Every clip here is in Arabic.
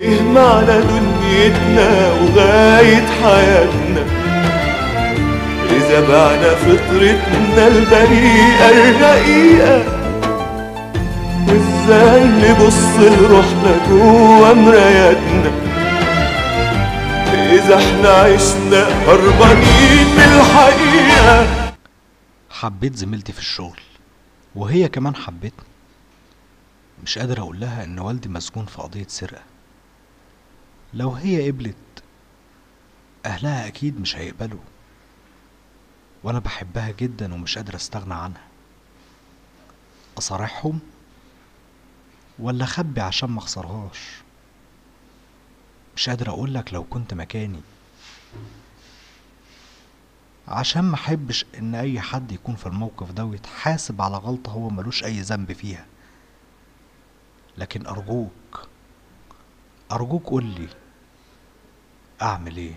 ايه معنى دنيتنا وغاية حياتنا إذا بعنا فطرتنا البريئة الرقيقة؟ وإزاي نبص لروحنا جوا مراياتنا إذا احنا عشنا هربانين من الحقيقة؟ حبيت زميلتي في الشغل وهي كمان حبتني. مش قادر اقول لها ان والدي مسجون في قضية سرقة. لو هي قبلت اهلها اكيد مش هيقبلوا، وانا بحبها جدا ومش قادر استغنى عنها. اصارحهم ولا اخبي عشان ما اخسرهاش؟ مش قادر اقولك لو كنت مكاني، عشان ما احبش ان اي حد يكون في الموقف ده ويتحاسب على غلطة هو ملوش اي ذنب فيها. لكن ارجوك قولي اعمل ايه؟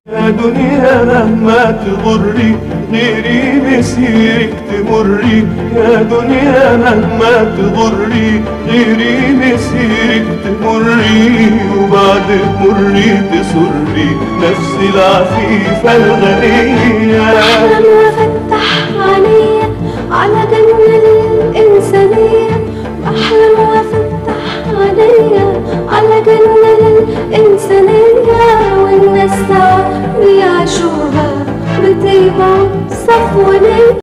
يا دنيا مهما تغري غيري مسيرك تمري، يا دنيا مهما تغري غيري مسيرك تمري، وبعد مري تسري نفسي العفيفة الغنية. أحلم وأفتح عينيا على جنة الإنسانية، أحلم وأفتح